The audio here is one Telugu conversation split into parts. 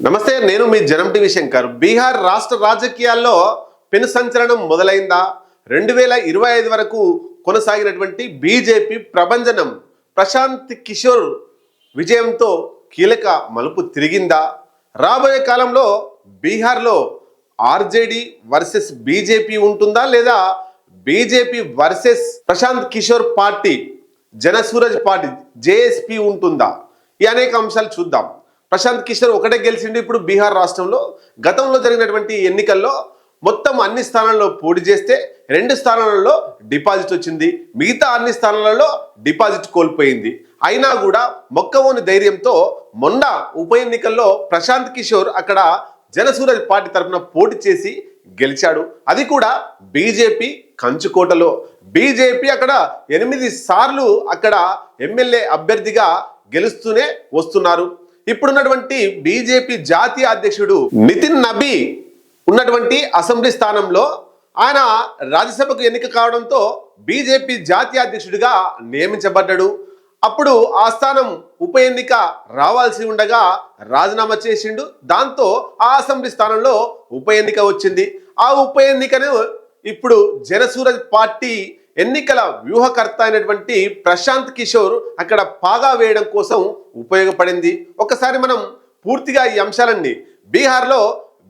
నమస్తే, నేను మీ జనం టీవీ శంకర్. బీహార్ రాష్ట్ర రాజకీయాల్లో పెను సంచలనం మొదలైందా? 2025 వరకు కొనసాగినటువంటి బీజేపీ ప్రభంజనం ప్రశాంత్ కిషోర్ విజయంతో కీలక మలుపు తిరిగిందా? రాబోయే కాలంలో బీహార్లో ఆర్జేడీ వర్సెస్ బీజేపీ ఉంటుందా, లేదా BJP versus Prashant Kishor party Jan Suraaj party JSP ఉంటుందా? ఈ అనేక అంశాలు చూద్దాం. ప్రశాంత్ కిషోర్ ఒకటే గెలిచిండు ఇప్పుడు బీహార్ రాష్ట్రంలో. గతంలో జరిగినటువంటి ఎన్నికల్లో మొత్తం అన్ని స్థానాల్లో పోటీ చేస్తే 2 స్థానాలలో డిపాజిట్ వచ్చింది, మిగతా అన్ని స్థానాలలో డిపాజిట్ కోల్పోయింది. అయినా కూడా మొక్కవోని ధైర్యంతో మొన్న ఉప ఎన్నికల్లో ప్రశాంత్ కిషోర్ అక్కడ జనసూరజ్ పార్టీ తరఫున పోటీ చేసి గెలిచాడు. అది కూడా బీజేపీ కంచుకోటలో. బీజేపీ అక్కడ 8 సార్లు అక్కడ ఎమ్మెల్యే అభ్యర్థిగా గెలుస్తూనే వస్తున్నారు. ఇప్పుడున్నటువంటి బీజేపీ జాతీయ అధ్యక్షుడు నితిన్ నబీ ఉన్నటువంటి అసెంబ్లీ స్థానంలో ఆయన రాజ్యసభకు ఎన్నిక కావడంతో బీజేపీ జాతీయ అధ్యక్షుడిగా నియమించబడ్డాడు. అప్పుడు ఆ స్థానం ఉప ఎన్నిక రావాల్సి ఉండగా రాజీనామా చేసిండు. దాంతో ఆ అసెంబ్లీ స్థానంలో ఉప ఎన్నిక వచ్చింది. ఆ ఉప ఎన్నికను ఇప్పుడు జనసూరజ్ పార్టీ ఎన్నికల వ్యూహకర్త అయినటువంటి ప్రశాంత్ కిషోర్ అక్కడ పాగా వేయడం కోసం ఉపయోగపడింది. ఒకసారి మనం పూర్తిగా ఈ అంశాలన్నీ బీహార్లో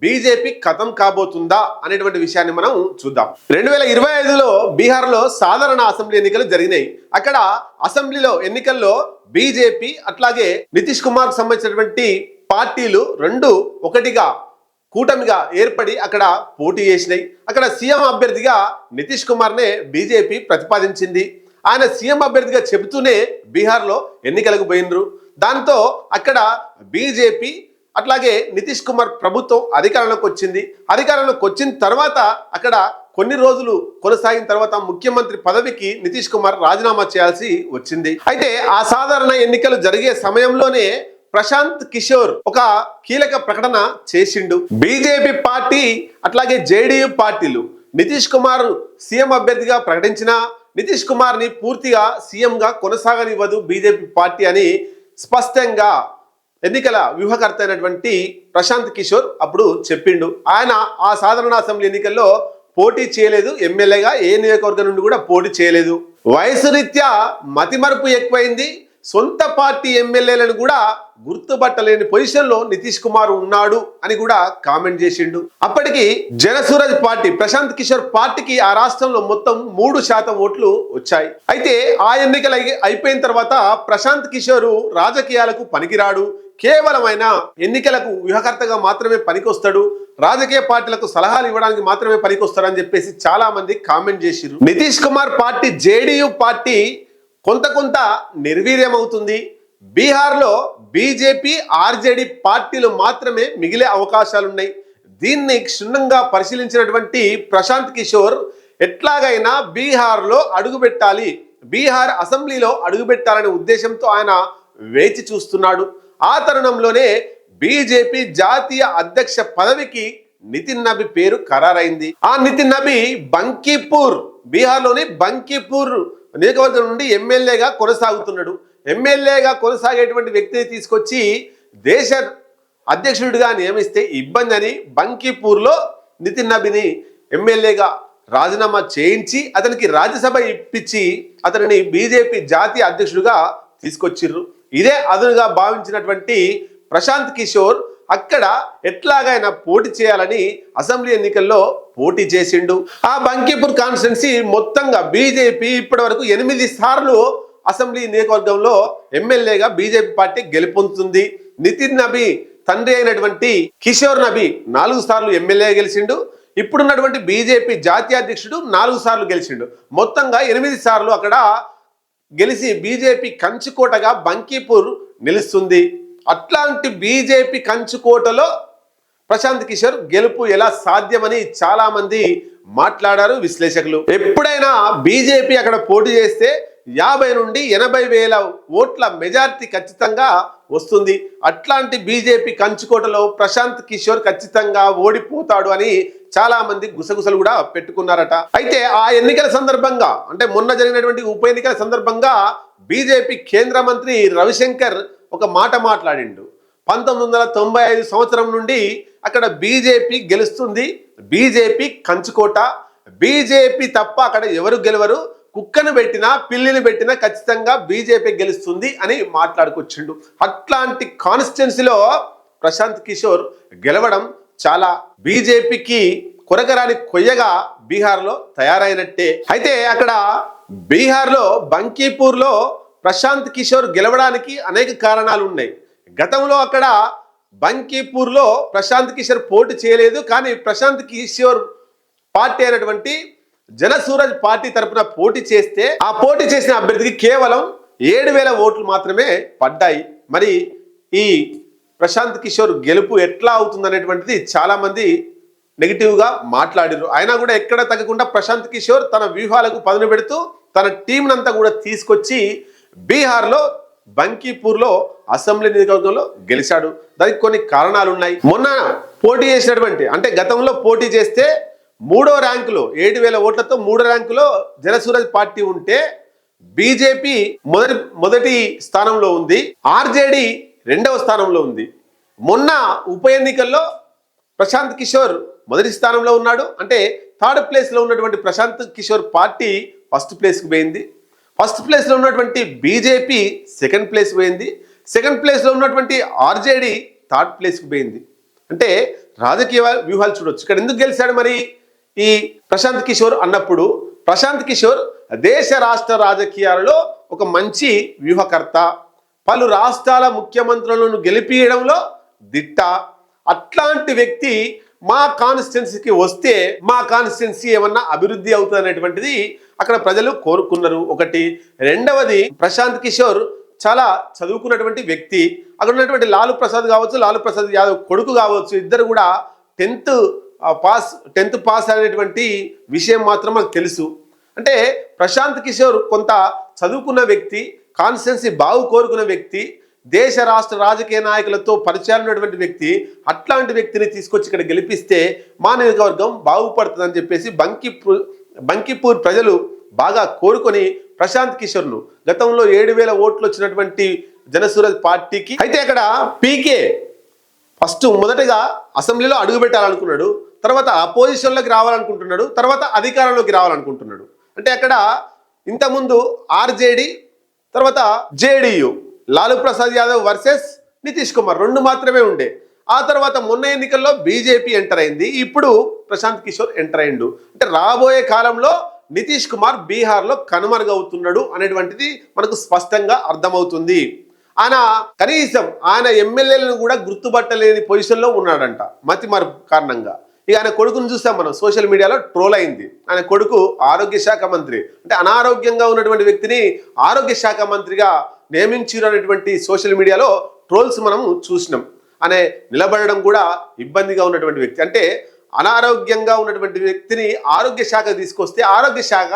బీజేపీ ఖతం కాబోతుందా అనేటువంటి విషయాన్ని మనం చూద్దాం. 2025లో బీహార్లో సాధారణ అసెంబ్లీ ఎన్నికలు జరిగినాయి. అక్కడ అసెంబ్లీలో ఎన్నికల్లో బీజేపీ అట్లాగే నితీష్ కుమార్ సంబంధించినటువంటి పార్టీలు రెండు ఒకటిగా కూటమిగా ఏర్పడి అక్కడ పోటీ చేసినాయి. అక్కడ సీఎం అభ్యర్థిగా నితీష్ కుమార్నే బీజేపీ ప్రతిపాదించింది. ఆయన సీఎం అభ్యర్థిగా చెబుతూనే బీహార్లో ఎన్నికలకు పోయినరు. దాంతో అక్కడ బీజేపీ అట్లాగే నితీష్ కుమార్ ప్రభుత్వం అధికారంలోకి వచ్చింది. అధికారంలోకి వచ్చిన తర్వాత అక్కడ కొన్ని రోజులు కొనసాగిన తర్వాత ముఖ్యమంత్రి పదవికి నితీష్ కుమార్ రాజీనామా చేయాల్సి వచ్చింది. అయితే ఆ సాధారణ ఎన్నికలు జరిగే సమయంలోనే ప్రశాంత్ కిషోర్ ఒక కీలక ప్రకటన చేసిండు. బీజేపీ పార్టీ అట్లాగే జేడీయూ పార్టీలు నితీష్ కుమార్ సీఎం అభ్యర్థిగా ప్రకటించిన నితీష్ కుమార్ ని పూర్తిగా సీఎంగా కొనసాగనివ్వదు బీజేపీ పార్టీ అని స్పష్టంగా ఎన్నికల వ్యూహకర్త అయినటువంటి ప్రశాంత్ కిషోర్ అప్పుడు చెప్పిండు. ఆయన ఆ సాధారణ అసెంబ్లీ ఎన్నికల్లో పోటీ చేయలేదు. ఎమ్మెల్యేగా ఏ నియోజకవర్గం నుండి కూడా పోటీ చేయలేదు. వయసు రీత్యా మతిమరుపు ఎక్కువైంది. సొంత పార్టీ ఎమ్మెల్యేలను కూడా గుర్తుపట్టలేని పొజిషన్లో నితీష్ కుమార్ ఉన్నాడు అని కూడా కామెంట్ చేసిండు. అప్పటికి జనసూరజ్ పార్టీ ప్రశాంత్ కిషోర్ పార్టీకి ఆ రాష్ట్రంలో మొత్తం 3% ఓట్లు వచ్చాయి. అయితే ఆ ఎన్నికలు అయిపోయిన తర్వాత ప్రశాంత్ కిషోర్ రాజకీయాలకు పనికిరాడు, కేవలం ఆయన ఎన్నికలకు వ్యూహకర్తగా మాత్రమే పనికొస్తాడు, రాజకీయ పార్టీలకు సలహాలు ఇవ్వడానికి మాత్రమే పనికొస్తాడని చెప్పేసి చాలా మంది కామెంట్ చేసిరు. Nitish Kumar party JDU party కొంత నిర్వీర్యమవుతుంది. బీహార్లో బీజేపీ ఆర్జేడీ పార్టీలు మాత్రమే మిగిలే అవకాశాలున్నాయి. దీన్ని క్షుణ్ణంగా పరిశీలించినటువంటి ప్రశాంత్ కిషోర్ ఎట్లాగైనా బీహార్లో అడుగుపెట్టాలి, బీహార్ అసెంబ్లీలో అడుగుపెట్టాలనే ఉద్దేశంతో ఆయన వేచి చూస్తున్నాడు. ఆ తరుణంలోనే బీజేపీ జాతీయ అధ్యక్ష పదవికి నితిన్ నబీ పేరు ఖరారైంది. ఆ నితిన్ నబీ బంకీపూర్, బీహార్లోని బంకీపూర్ నియోజకవర్గం నుండి ఎమ్మెల్యేగా కొనసాగుతున్నాడు. ఎమ్మెల్యేగా కొనసాగేటువంటి వ్యక్తిని తీసుకొచ్చి దేశ అధ్యక్షుడిగా నియమిస్తే ఇబ్బంది అని బంకీపూర్లో నితిన్ నబీని ఎమ్మెల్యేగా రాజీనామా చేయించి అతనికి రాజ్యసభ ఇప్పించి అతనిని బీజేపీ జాతీయ అధ్యక్షుడిగా తీసుకొచ్చిర్రు. ఇదే అదునుగా భావించినటువంటి ప్రశాంత్ కిషోర్ అక్కడ ఎట్లాగైనా పోటీ చేయాలని అసెంబ్లీ ఎన్నికల్లో పోటీ చేసిండు. ఆ బంకీపూర్ కాన్స్టిట్యున్సీ మొత్తంగా బీజేపీ ఇప్పటి వరకు 8 సార్లు అసెంబ్లీ నియోజకవర్గంలో ఎమ్మెల్యేగా బీజేపీ పార్టీ గెలుపొందుతుంది. నితిన్ నబీ తండ్రి అయినటువంటి కిషోర్ నబీ 4 సార్లు ఎమ్మెల్యే గెలిచిండు. ఇప్పుడున్నటువంటి బీజేపీ జాతీయ అధ్యక్షుడు 4 సార్లు గెలిచిండు. మొత్తంగా 8 సార్లు అక్కడ గెలిచి బీజేపీ కంచుకోటగా బంకీపూర్ నిలుస్తుంది. అట్లాంటి బీజేపీ కంచుకోటలో ప్రశాంత్ కిషోర్ గెలుపు ఎలా సాధ్యమని చాలా మంది మాట్లాడారు విశ్లేషకులు. ఎప్పుడైనా బీజేపీ అక్కడ పోటీ చేస్తే 50 నుండి 80 వేల ఓట్ల మెజారిటీ ఖచ్చితంగా వస్తుంది. అట్లాంటి బీజేపీ కంచుకోటలో ప్రశాంత్ కిషోర్ ఖచ్చితంగా ఓడిపోతాడు అని చాలా మంది గుసగుసలు కూడా పెట్టుకున్నారట. అయితే ఆ ఎన్నికల సందర్భంగా అంటే మొన్న జరిగినటువంటి ఉప ఎన్నికల సందర్భంగా బీజేపీ కేంద్ర మంత్రి రవిశంకర్ ఒక మాట మాట్లాడిండు. 1995 సంవత్సరం నుండి అక్కడ బీజేపీ గెలుస్తుంది. బీజేపీ కంచుకోట. బీజేపీ తప్ప అక్కడ ఎవరు గెలవరు. కుక్కను పెట్టినా పిల్లిని పెట్టినా ఖచ్చితంగా బీజేపీ గెలుస్తుంది అని మాట్లాడుకొచ్చిండు. అట్లాంటి కాన్స్టిట్యున్సీలో ప్రశాంత్ కిషోర్ గెలవడం చాలా బీజేపీకి కొరకరాని కొయ్యగా బీహార్లో తయారైనట్టే. అయితే అక్కడ బీహార్లో బంకీపూర్లో ప్రశాంత్ కిషోర్ గెలవడానికి అనేక కారణాలు ఉన్నాయి. గతంలో అక్కడ బంకీపూర్లో ప్రశాంత్ కిషోర్ పోటీ చేయలేదు. కానీ ప్రశాంత్ కిషోర్ పార్టీ అయినటువంటి జనసూరజ్ పార్టీ తరపున పోటీ చేస్తే ఆ పోటీ చేసిన అభ్యర్థికి కేవలం 7,000 ఓట్లు మాత్రమే పడ్డాయి. మరి ఈ ప్రశాంత్ కిషోర్ గెలుపు ఎట్లా అవుతుంది అనేటువంటిది చాలా మంది నెగిటివ్గా మాట్లాడారు. అయినా కూడా ఎక్కడ తగ్గకుండా ప్రశాంత్ కిషోర్ తన వ్యూహాలకు పదును పెడుతూ తన టీంనంతా కూడా తీసుకొచ్చి బీహార్లో బంకీపూర్లో అసెంబ్లీ నియోజకవర్గంలో గెలిచాడు. దానికి కొన్ని కారణాలు ఉన్నాయి. మొన్న పోటీ చేసినటువంటి అంటే గతంలో పోటీ చేస్తే 3వ ర్యాంకులో 7,000 ఓట్లతో 3వ ర్యాంకులో జనసూరజ్ పార్టీ ఉంటే బీజేపీ మొదటి స్థానంలో ఉంది. ఆర్జేడీ 2వ స్థానంలో ఉంది. మొన్న ఉప ఎన్నికల్లో ప్రశాంత్ కిషోర్ మొదటి స్థానంలో ఉన్నాడు. అంటే 3rd ప్లేస్లో ఉన్నటువంటి ప్రశాంత్ కిషోర్ పార్టీ 1st ప్లేస్కి పోయింది. 1st ప్లేస్లో ఉన్నటువంటి బీజేపీ 2nd ప్లేస్ పోయింది. 2nd ప్లేస్లో ఉన్నటువంటి ఆర్జేడీ 3rd ప్లేస్కి పోయింది. అంటే రాజకీయ వ్యూహాలు చూడొచ్చు. ఇక్కడ ఎందుకు గెలిచాడు మరి ఈ ప్రశాంత్ కిషోర్ అన్నప్పుడు, ప్రశాంత్ కిషోర్ దేశ రాష్ట్ర రాజకీయాలలో ఒక మంచి వ్యూహకర్త, పలు రాష్ట్రాల ముఖ్యమంత్రులను గెలిపియడంలో దిట్ట. అట్లాంటి వ్యక్తి మా కాన్స్టిట్యున్సీకి వస్తే మా కాన్స్టిట్యున్సీ ఏమన్నా అభివృద్ధి అవుతుంది అనేటువంటిది అక్కడ ప్రజలు కోరుకున్నారు. ఒకటి. రెండవది, ప్రశాంత్ కిషోర్ చాలా చదువుకున్నటువంటి వ్యక్తి. అక్కడ ఉన్నటువంటి లాలూ ప్రసాద్ కావచ్చు, లాలూ ప్రసాద్ యాదవ్ కొడుకు కావచ్చు, ఇద్దరు కూడా 10th పాస్ అనేటువంటి విషయం మాత్రం మనకు తెలుసు. అంటే ప్రశాంత్ కిషోర్ కొంత చదువుకున్న వ్యక్తి, కాన్స్టిట్యున్సీ బాగు కోరుకున్న వ్యక్తి, దేశ రాష్ట్ర రాజకీయ నాయకులతో పరిచయాలు ఉన్నటువంటి వ్యక్తి. అట్లాంటి వ్యక్తిని తీసుకొచ్చి ఇక్కడ గెలిపిస్తే మా నియోజకవర్గం బాగుపడుతుందని చెప్పేసి బంకీపూర్ ప్రజలు బాగా కోరుకొని ప్రశాంత్ కిషోర్ను గతంలో 7,000 ఓట్లు వచ్చినటువంటి జనసూరజ్ పార్టీకి అయితే అక్కడ పీకే మొదటగా అసెంబ్లీలో అడుగు పెట్టాలనుకున్నాడు. తర్వాత అపోజిషన్లోకి రావాలనుకుంటున్నాడు. తర్వాత అధికారంలోకి రావాలనుకుంటున్నాడు. అంటే అక్కడ ఇంతకుముందు ఆర్జేడీ, తర్వాత జేడీయూ, లాలూ ప్రసాద్ యాదవ్ వర్సెస్ నితీష్ కుమార్ 2 మాత్రమే ఉండే. ఆ తర్వాత మొన్న ఎన్నికల్లో బీజేపీ ఎంటర్ అయింది. ఇప్పుడు ప్రశాంత్ కిషోర్ ఎంటర్ అయిండు. అంటే రాబోయే కాలంలో నితీష్ కుమార్ బీహార్లో కనుమరుగవుతున్నాడు అనేటువంటిది మనకు స్పష్టంగా అర్థమవుతుంది. కనీసం ఆయన ఎమ్మెల్యేలను కూడా గుర్తుపట్టలేని పొజిషన్లో ఉన్నాడంట మతిమరుపు కారణంగా. ఇక ఆయన కొడుకును చూసాం మనం, సోషల్ మీడియాలో ట్రోల్ అయింది. ఆయన కొడుకు ఆరోగ్య శాఖ మంత్రి, అంటే అనారోగ్యంగా ఉన్నటువంటి వ్యక్తిని ఆరోగ్య శాఖ మంత్రిగా నియమించారు అనేటువంటి సోషల్ మీడియాలో ట్రోల్స్ మనం చూసినాం. ఆయన నిలబడడం కూడా ఇబ్బందిగా ఉన్నటువంటి వ్యక్తి. అంటే అనారోగ్యంగా ఉన్నటువంటి వ్యక్తిని ఆరోగ్య శాఖ తీసుకొస్తే ఆరోగ్య శాఖ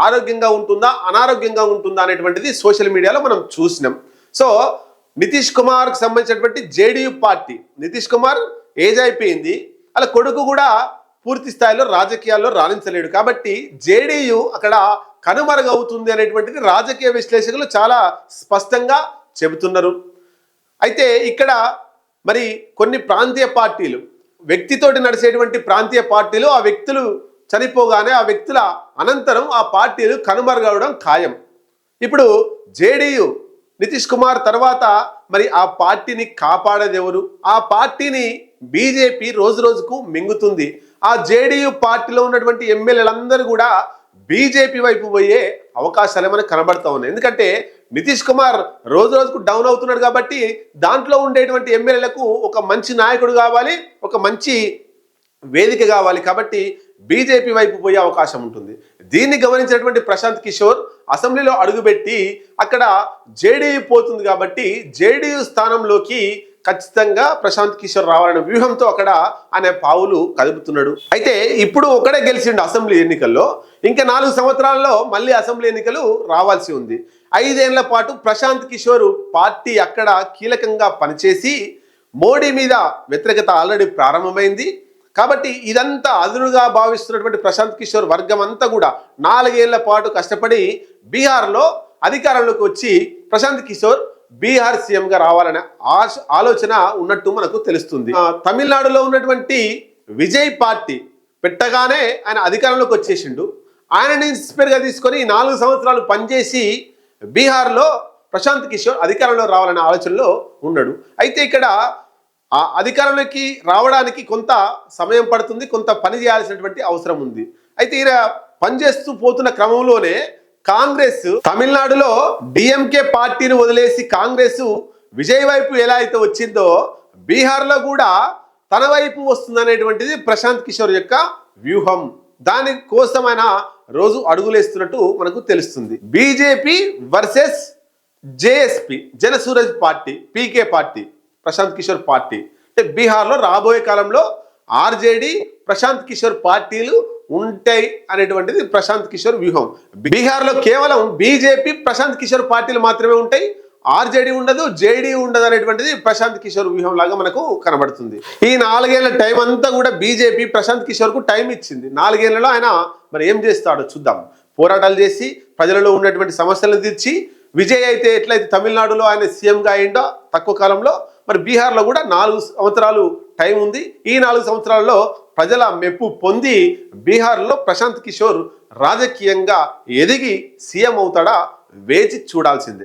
ఆరోగ్యంగా ఉంటుందా అనారోగ్యంగా ఉంటుందా అనేటువంటిది సోషల్ మీడియాలో మనం చూసినాం. సో నితీష్ కుమార్కి సంబంధించినటువంటి JDU party, Nitish Kumar age అయిపోయింది, అలా కొడుకు కూడా పూర్తి స్థాయిలో రాజకీయాల్లో రాణించలేడు. కాబట్టి జేడీయూ అక్కడ కనుమరుగవుతుంది అనేటువంటిది రాజకీయ విశ్లేషకులు చాలా స్పష్టంగా చెబుతున్నారు. అయితే ఇక్కడ మరి కొన్ని ప్రాంతీయ పార్టీలు, వ్యక్తితోటి నడిచేటువంటి ప్రాంతీయ పార్టీలు, ఆ వ్యక్తులు చనిపోగానే ఆ వ్యక్తుల అనంతరం ఆ పార్టీలు కనుమరుగవడం ఖాయం. ఇప్పుడు జేడీయూ నితీష్ కుమార్ తర్వాత మరి ఆ పార్టీని కాపాడేది ఎవరు? ఆ పార్టీని బీజేపీ రోజు రోజుకు మింగుతుంది. ఆ జేడీయూ పార్టీలో ఉన్నటువంటి ఎమ్మెల్యేలందరూ కూడా బీజేపీ వైపు పోయే అవకాశాలు మనకు కనబడతా ఉన్నాయి. ఎందుకంటే నితీష్ కుమార్ రోజు రోజుకు డౌన్ అవుతున్నాడు కాబట్టి దాంట్లో ఉండేటువంటి ఎమ్మెల్యేలకు ఒక మంచి నాయకుడు కావాలి, ఒక మంచి వేదిక కావాలి. కాబట్టి బీజేపీ వైపు పోయే అవకాశం ఉంటుంది. దీన్ని గమనించినటువంటి ప్రశాంత్ కిషోర్ అసెంబ్లీలో అడుగుపెట్టి అక్కడ జేడీయూ పోతుంది కాబట్టి జేడీయూ స్థానంలోకి ఖచ్చితంగా ప్రశాంత్ కిషోర్ రావాలనే వ్యూహంతో అక్కడ ఆయన పావులు కదుపుతున్నాడు. అయితే ఇప్పుడు ఒకడే గెలిచిండు అసెంబ్లీ ఎన్నికల్లో, ఇంకా 4 సంవత్సరాల్లో మళ్ళీ అసెంబ్లీ ఎన్నికలు రావాల్సి ఉంది. 5 ఏళ్ల పాటు ప్రశాంత్ కిషోర్ పార్టీ అక్కడ కీలకంగా పనిచేసి మోడీ మీద వ్యతిరేకత ఆల్రెడీ ప్రారంభమైంది. కాబట్టి ఇదంతా అదునుగా భావిస్తున్నటువంటి ప్రశాంత్ కిషోర్ వర్గం అంతా కూడా 4 ఏళ్ల పాటు కష్టపడి బీహార్లో అధికారంలోకి వచ్చి ప్రశాంత్ కిషోర్ బీహార్ సీఎంగా రావాలనే ఆలోచన ఉన్నట్టు మనకు తెలుస్తుంది. తమిళనాడులో ఉన్నటువంటి విజయ్ పార్టీ పెట్టగానే ఆయన అధికారంలోకి వచ్చేసిండు. ఆయనని ఇన్స్పైర్గా తీసుకొని 4 సంవత్సరాలు పనిచేసి బీహార్లో ప్రశాంత్ కిషోర్ అధికారంలో రావాలనే ఆలోచనలో ఉన్నాడు. అయితే ఇక్కడ ఆ అధికారంలోకి రావడానికి కొంత సమయం పడుతుంది, కొంత పని చేయాల్సినటువంటి అవసరం ఉంది. అయితే ఈయన పనిచేస్తూ పోతున్న క్రమంలోనే కాంగ్రెస్ తమిళనాడులో డిఎంకే పార్టీని వదిలేసి కాంగ్రెస్ విజయ్ వైపు ఎలా అయితే వచ్చిందో బీహార్లో కూడా తన వైపు వస్తుందనేటువంటిది ప్రశాంత్ కిషోర్ యొక్క వ్యూహం. దానికోసం ఆయన రోజు అడుగులేస్తున్నట్టు మనకు తెలుస్తుంది. BJP versus JSP Jan Suraaj party, PK party, Prashant Kishor party. అంటే బీహార్లో రాబోయే కాలంలో ఆర్జేడీ ప్రశాంత్ కిషోర్ పార్టీలు ఉంటాయి అనేటువంటిది ప్రశాంత్ కిషోర్ వ్యూహం. బీహార్లో కేవలం బీజేపీ ప్రశాంత్ కిషోర్ పార్టీలు మాత్రమే ఉంటాయి, ఆర్జేడీ ఉండదు, జేడీ ఉండదు అనేటువంటిది ప్రశాంత్ కిషోర్ వ్యూహం లాగా మనకు కనబడుతుంది. ఈ 4 ఏళ్ల టైం అంతా కూడా బీజేపీ ప్రశాంత్ కిషోర్ కు టైం ఇచ్చింది. 4 ఏళ్లలో ఆయన మరి ఏం చేస్తాడో చూద్దాం. పోరాటాలు చేసి ప్రజలలో ఉన్నటువంటి సమస్యలను తీర్చి, విజయ్ అయితే ఎట్లయితే తమిళనాడులో ఆయన సీఎంగా అయిందో తక్కువ కాలంలో, మరి బీహార్లో కూడా 4 సంవత్సరాలు టైం ఉంది. ఈ 4 సంవత్సరాల్లో ప్రజల మెప్పు పొంది బీహార్లో ప్రశాంత్ కిషోర్ రాజకీయంగా ఎదిగి సీఎం అవుతాడా వేచి చూడాల్సిందే.